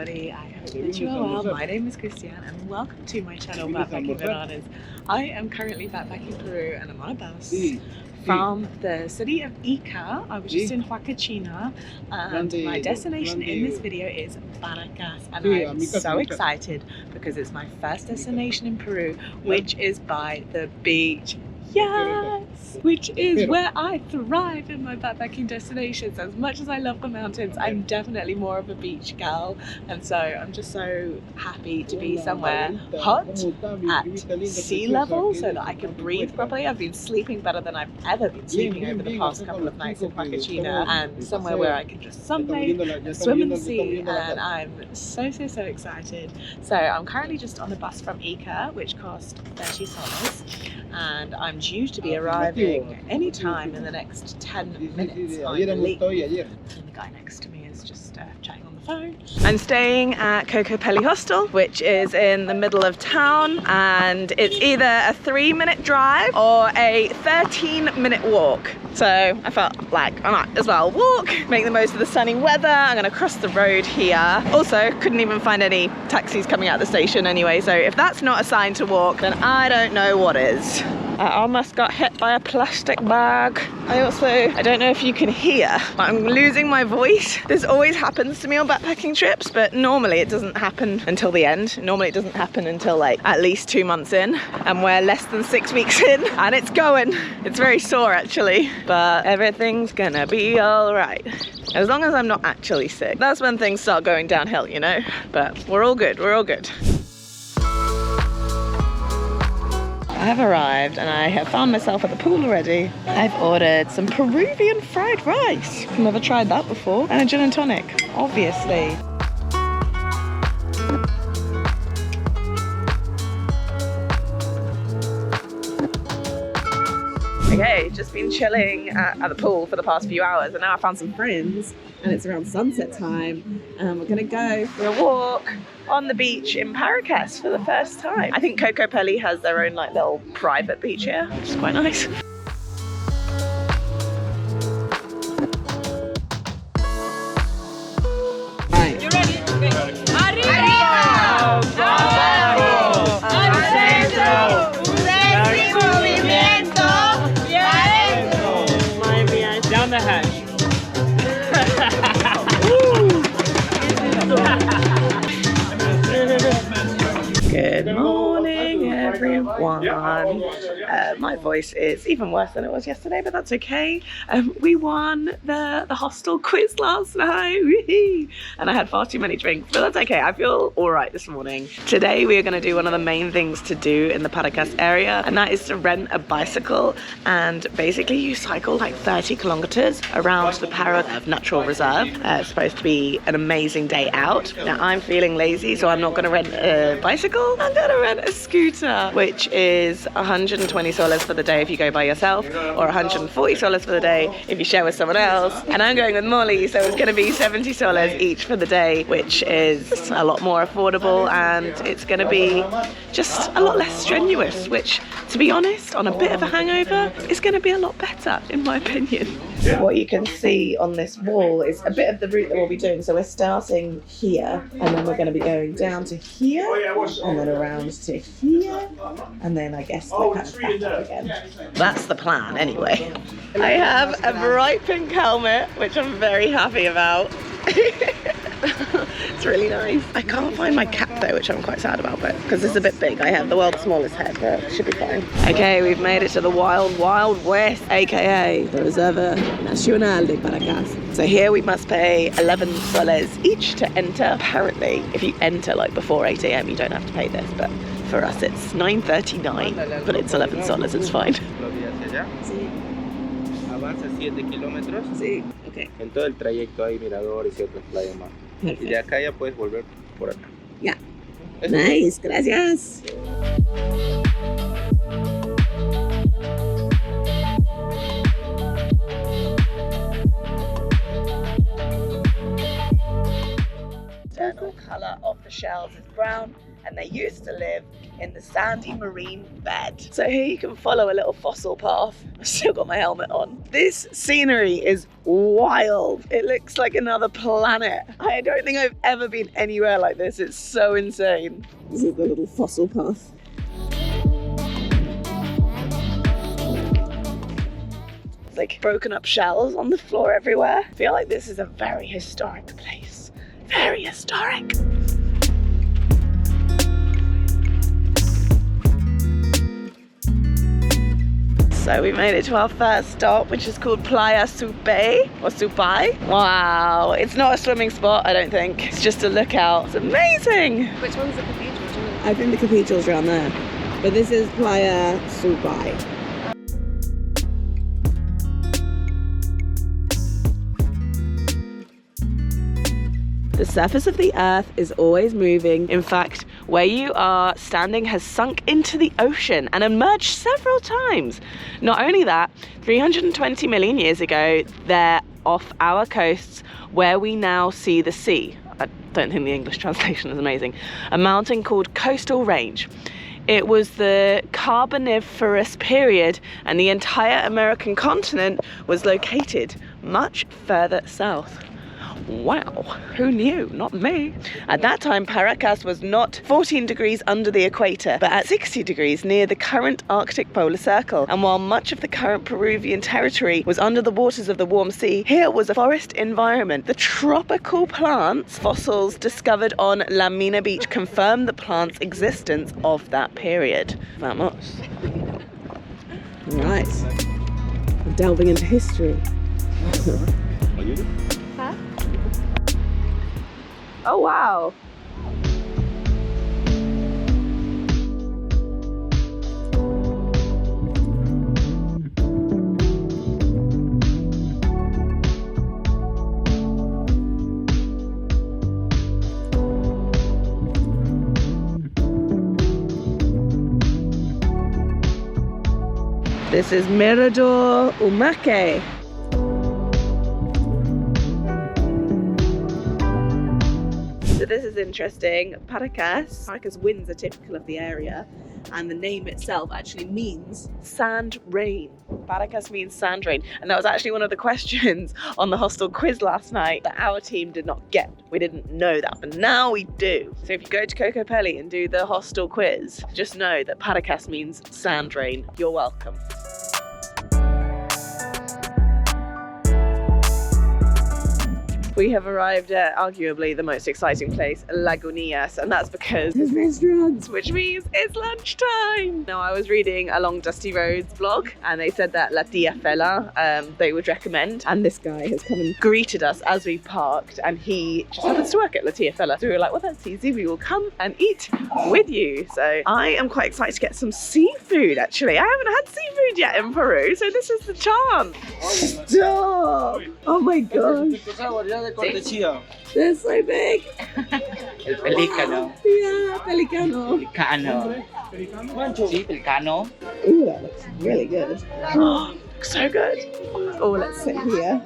everybody, I hope that you are well. My name is Christianne and welcome to my channel Backpacking Bananas. I am currently backpacking Peru and I'm on a bus from the city of Ica. I was just in Huacachina and my destination in this video is Paracas, and I'm so excited because it's my first destination in Peru, which is by the beach. Yes! Which is where I thrive in my backpacking destinations. As much as I love the mountains, I'm definitely more of a beach gal, and so I'm just so happy to be somewhere hot at sea level so that I can breathe properly. I've been sleeping better than I've ever been sleeping over the past couple of nights in Huacachina, and somewhere where I can just sunbathe and swim in the sea, and I'm so excited. So I'm currently just on a bus from Ica, which cost 30 soles, and I'm due to be arriving anytime in the next 10 minutes, I believe. And the guy next to me is just chatting on the phone. I'm staying at Kokopelli Hostel, which is in the middle of town, and it's either a 3-minute drive or a 13-minute walk. So I felt like I might as well walk, make the most of the sunny weather. I'm gonna cross the road here. Also, couldn't even find any taxis coming out of the station anyway, so if that's not a sign to walk, then I don't know what is. I almost got hit by a plastic bag. I don't know if you can hear, but I'm losing my voice. This always happens to me on backpacking trips, but normally it doesn't happen until the end. Normally it doesn't happen until like at least 2 months in, and we're less than 6 weeks in, and it's going. It's very sore actually, but everything's gonna be all right. As long as I'm not actually sick. That's when things start going downhill, you know? But we're all good, we're all good. I have arrived and I have found myself at the pool already. I've ordered some Peruvian fried rice. I've never tried that before. And a gin and tonic, obviously. Okay, just been chilling at the pool for the past few hours, and now I found some friends and it's around sunset time, and we're gonna go for a walk on the beach in Paracas for the first time. I think Kokopelli has their own like little private beach here, which is quite nice. You ready? Okay. Arriba! Abajo! Al centro! Sexy movimiento! Down the hatch. Good morning, everyone. My voice is even worse than it was yesterday, but that's okay. We won the hostel quiz last night, and I had far too many drinks, but that's okay. I feel all right this morning. Today we are going to do one of the main things to do in the Paracas area, and that is to rent a bicycle, and basically you cycle like 30 kilometers around the Paracas National Reserve. It's supposed to be an amazing day out. Now I'm feeling lazy, so I'm not going to rent a bicycle. I'm going to rent a scooter, which is 120 soles for the day if you go by yourself, or 140 soles for the day if you share with someone else. And I'm going with Molly, so it's going to be 70 soles each for the day, which is a lot more affordable, and it's going to be just a lot less strenuous, which, to be honest, on a bit of a hangover, is going to be a lot better, in my opinion. What you can see on this wall is a bit of the route that we'll be doing. So we're starting here, and then we're going to be going down to here, and then around to here, and then I guess we're kind of back up again. That's the plan anyway. I have a bright pink helmet, which I'm very happy about. It's really nice. I can't find my cap though, which I'm quite sad about, but because it's a bit big. I have the world's smallest head, but it should be fine. Okay, we've made it to the wild west, aka the Reserva Nacional de Paracas. So here we must pay 11 soles each to enter. Apparently, if you enter like before 8 AM, you don't have to pay this, but for us it's 9:39, but it's 11 soles, it's fine. Avanza 7 kilómetros. Sí, okay. En todo el trayecto hay miradores y otras playas más. Perfect. Y de acá ya puedes volver por acá. Yeah. Nice, gracias. The colour of the shells is brown, and they used to live in the sandy marine bed. So here you can follow a little fossil path. I've still got my helmet on. This scenery is wild. It looks like another planet. I don't think I've ever been anywhere like this. It's so insane. This is the little fossil path. It's like broken up shells on the floor everywhere. I feel like this is a very historic place. Very historic. So we made it to our first stop, which is called Playa Supay or Supay. Wow, it's not a swimming spot, I don't think. It's just a lookout. It's amazing. Which one's the cathedral? Do you know? I think the cathedral's around there. But this is Playa Supay. The surface of the earth is always moving. In fact, where you are standing has sunk into the ocean and emerged several times. Not only that, 320 million years ago, they're off our coasts where we now see the sea. I don't think the English translation is amazing. A mountain called Coastal Range. It was the Carboniferous period, and the entire American continent was located much further south. Wow, who knew? Not me. At that time, Paracas was not 14 degrees under the equator, but at 60 degrees near the current Arctic polar circle. And while much of the current Peruvian territory was under the waters of the warm sea, here was a forest environment. The tropical plants fossils discovered on La Mina Beach confirm the plant's existence of that period. Vamos. Nice. I'm delving into history. Huh? Oh wow. This is Mirador Umake. So this is interesting. Paracas winds are typical of the area, and the name itself actually means sand rain. Paracas means sand rain, and that was actually one of the questions on the hostel quiz last night that our team did not get. We didn't know that, but now we do. So if you go to Kokopelli and do the hostel quiz, just know that Paracas means sand rain. You're welcome. We have arrived at arguably the most exciting place, Lagunitas, and that's because there's restaurants, which means it's lunchtime. Now, I was reading a Long Dusty Roads blog, and they said that La Tia Fela they would recommend, and this guy has come and greeted us as we parked, and he just happens to work at La Tia Fela. So we were like, well, that's easy, we will come and eat with you. So I am quite excited to get some seafood, actually. I haven't had seafood yet in Peru, so this is the chance. Stop! Oh my gosh. They're so big. El pelícano. Yeah, pelicano. Pelícano. Sí, pelícano. Ooh, that looks really good. Oh, so good. Oh, let's sit here.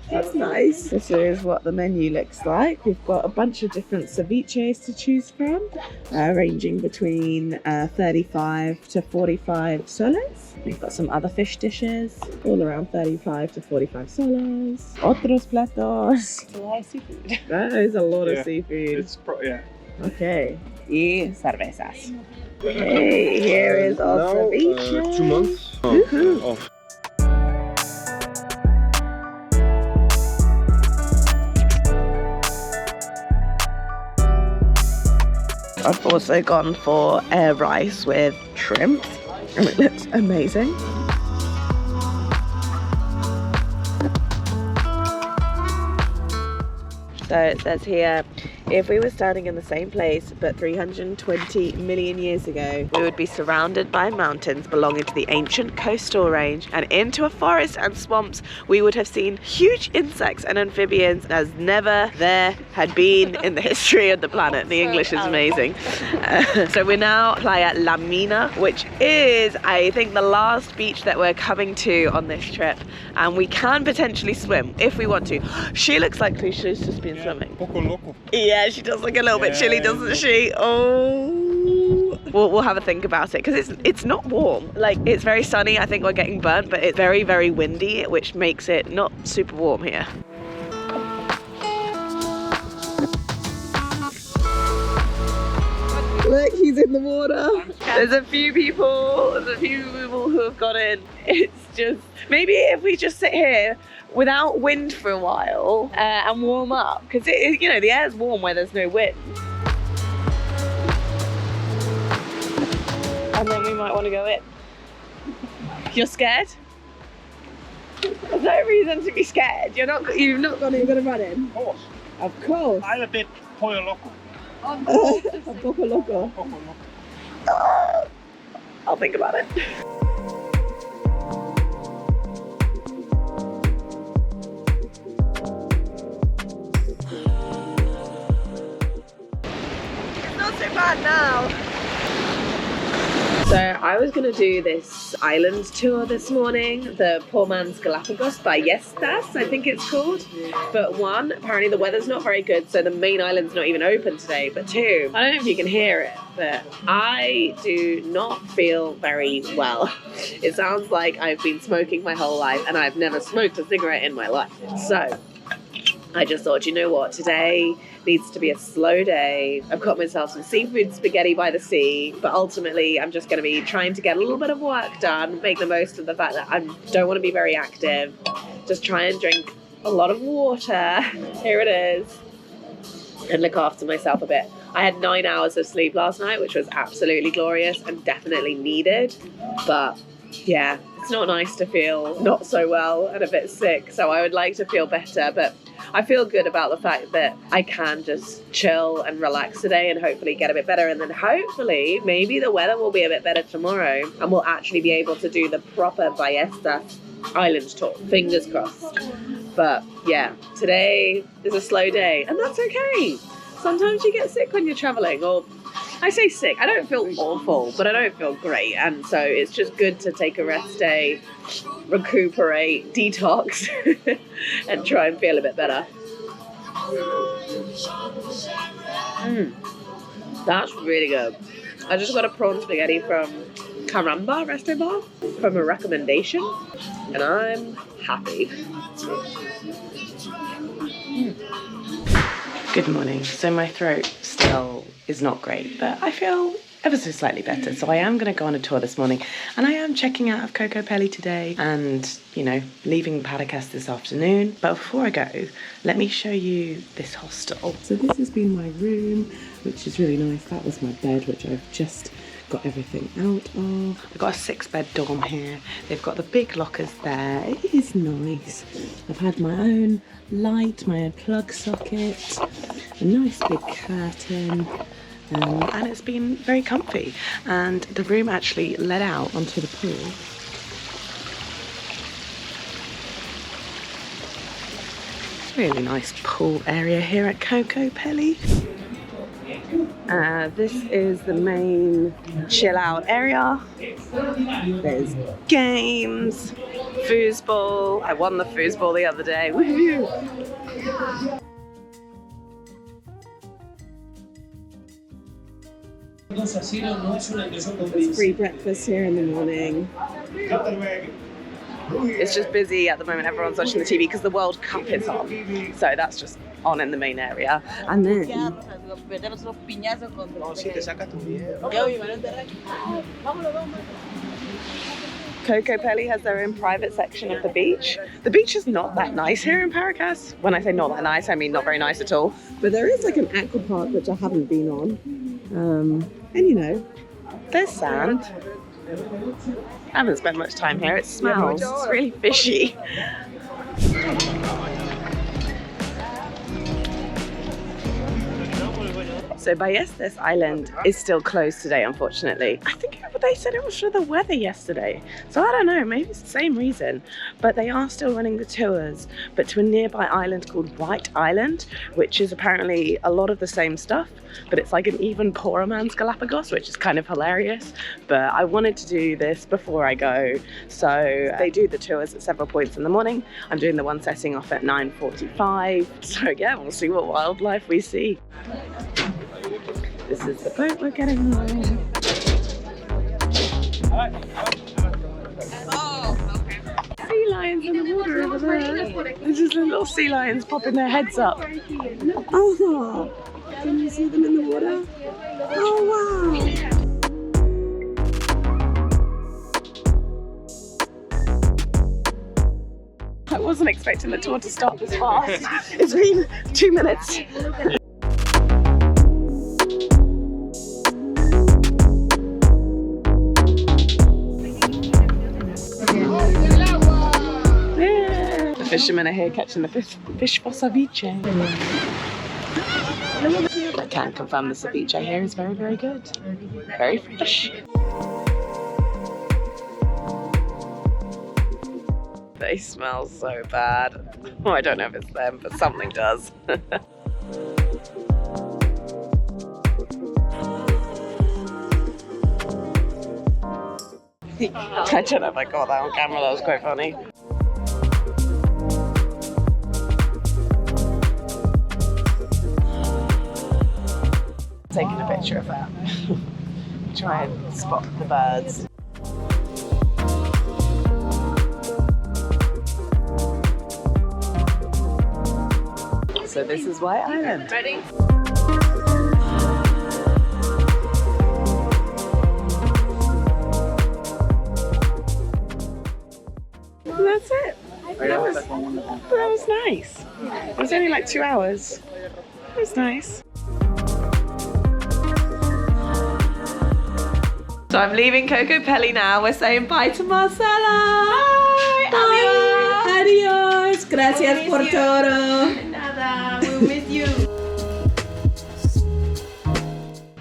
That's nice. This is what the menu looks like. We've got a bunch of different ceviches to choose from, ranging between 35 to 45 soles. We've got some other fish dishes, all around 35 to 45 soles. Otros platos. That's a lot of seafood. That is a lot of seafood. Okay. Y cervezas. Okay, here is our ceviche. 2 months off. I've also gone for air rice with shrimp, and it looks amazing. So it says here, if we were standing in the same place but 320 million years ago, we would be surrounded by mountains belonging to the ancient coastal range, and into a forest and swamps we would have seen huge insects and amphibians as never there had been in the history of the planet. The English is amazing. So we're now Playa La Mina, which is, I think, the last beach that we're coming to on this trip, and we can potentially swim if we want to. She looks like she's just been swimming. Poco loco. Yeah, she does look a little bit chilly, doesn't she? Oh, we'll have a think about it, because it's not warm. Like, it's very sunny. I think we're getting burnt, but it's very, very windy, which makes it not super warm here. Look, he's in the water. There's a few people who have got in. It's just, maybe if we just sit here without wind for a while and warm up, because you know, the air's warm where there's no wind. And then we might want to go in. You're scared? There's no reason to be scared. You've not gonna run in. Of course. Of course. I'm a bit pollo loco. A poco loco. I'll think about it. It's not so bad now. So I was going to do this island tour this morning, the poor man's Galapagos, Ballestas, I think it's called. But one, apparently the weather's not very good, so the main island's not even open today. But two, I don't know if you can hear it, but I do not feel very well. It sounds like I've been smoking my whole life and I've never smoked a cigarette in my life. So I just thought, you know what, today needs to be a slow day. I've got myself some seafood spaghetti by the sea, but ultimately I'm just going to be trying to get a little bit of work done, make the most of the fact that I don't want to be very active, just try and drink a lot of water, here it is, and look after myself a bit. I had 9 hours of sleep last night, which was absolutely glorious and definitely needed, but yeah, it's not nice to feel not so well and a bit sick, so I would like to feel better, but I feel good about the fact that I can just chill and relax today and hopefully get a bit better, and then hopefully maybe the weather will be a bit better tomorrow and we'll actually be able to do the proper Ballestas Island tour. Fingers crossed. But yeah, today is a slow day and that's okay. Sometimes you get sick when you're traveling, or I say sick, I don't feel awful, but I don't feel great, and so it's just good to take a rest day, recuperate, detox, and try and feel a bit better. That's really good. I just got a prawn spaghetti from Caramba Resto Bar from a recommendation, and I'm happy. Good morning. So my throat still is not great, but I feel ever so slightly better. So I am going to go on a tour this morning, and I am checking out of Kokopelli today and, you know, leaving Paracas this afternoon. But before I go, let me show you this hostel. So this has been my room, which is really nice. That was my bed, which I've just got everything out of. I've got a 6-bed dorm here. They've got the big lockers there. It is nice. I've had my own light, my own plug socket, a nice big curtain, and it's been very comfy. And the room actually led out onto the pool. Really nice pool area here at Kokopelli. This is the main chill out area. There's games, foosball. I won the foosball the other day. Woohoo! There's free breakfast here in the morning. It's just busy at the moment. Everyone's watching the TV because the World Cup is on. So that's just on in the main area. And then Kokopelli has their own private section of the beach. The beach is not that nice here in Paracas. When I say not that nice, I mean not very nice at all. But there is like an aqua park which I haven't been on. And you know, there's sand. I haven't spent much time here. It smells. It's really fishy. So Ballestas Island is still closed today, unfortunately. I think they said it was for the weather yesterday. So I don't know, maybe it's the same reason. But they are still running the tours, but to a nearby island called White Island, which is apparently a lot of the same stuff, but it's like an even poorer man's Galapagos, which is kind of hilarious. But I wanted to do this before I go. So they do the tours at several points in the morning. I'm doing the one setting off at 9:45. So yeah, we'll see what wildlife we see. This is the boat we're getting on. Sea lions in the water over there. There's just little sea lions popping their heads up. Oh, can you see them in the water? Oh, wow. I wasn't expecting the tour to start this fast. It's been 2 minutes. The fishermen are here catching the fish for ceviche. I can confirm the ceviche here is very, very good. Very fresh. They smell so bad. Well, I don't know if it's them, but something does. I don't know if I got that on camera, that was quite funny. Taking a picture of that. Try and spot the birds. So this is White Island. Ready? And that's it. That was nice. It was only like 2 hours. It was nice. So I'm leaving Kokopelli now. We're saying bye to Marcella. Bye. Adios. Gracias por todo. Nada. We'll miss you.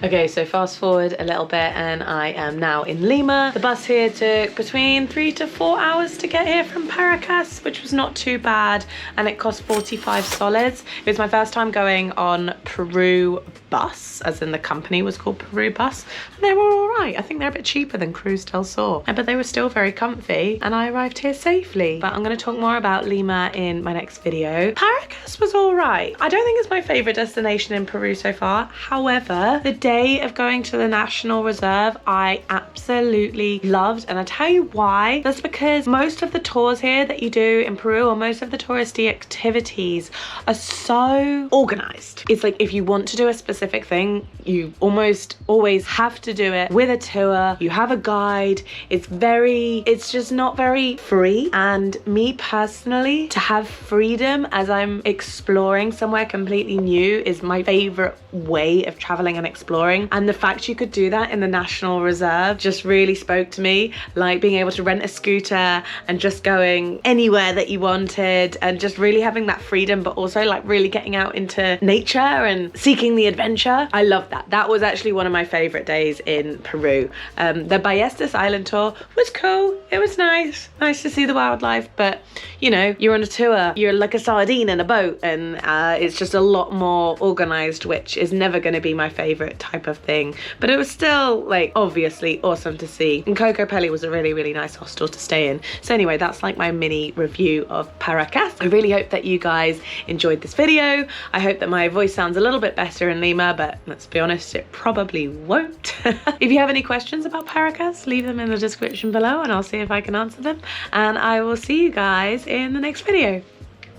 Okay, so fast forward a little bit and I am now in Lima. The bus here took between 3 to 4 hours to get here from Paracas, which was not too bad, and it cost 45 soles. It was my first time going on Peru bus, as in the company was called Peru Bus, and they were all right. I think they're a bit cheaper than Cruz del Sur, but they were still very comfy, and I arrived here safely. But I'm going to talk more about Lima in my next video. Paracas was all right. I don't think it's my favorite destination in Peru so far. However, the day of going to the National Reserve I absolutely loved, and I tell you why. That's because most of the tours here that you do in Peru, or most of the touristy activities, are so organized. It's like if you want to do a specific thing, you almost always have to do it with a tour. You have a guide. It's just not very free. And me personally, to have freedom as I'm exploring somewhere completely new is my favorite way of traveling and exploring. And the fact you could do that in the National Reserve just really spoke to me. Like being able to rent a scooter and just going anywhere that you wanted, and just really having that freedom, but also like really getting out into nature and seeking the adventure. I love that. That was actually one of my favorite days in Peru. The Ballestas Island tour was cool. It was nice to see the wildlife, but you know, you're on a tour, you're like a sardine in a boat, and it's just a lot more organized, which is never going to be my favorite type of thing, but it was still like obviously awesome to see. And Kokopelli was a really, really nice hostel to stay in. So anyway, that's like my mini review of Paracas. I really hope that you guys enjoyed this video. I hope that my voice sounds a little bit better in Lima, but let's be honest, it probably won't. If you have any questions about Paracas, leave them in the description below and I'll see if I can answer them. And I will see you guys in the next video.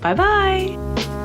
Bye bye.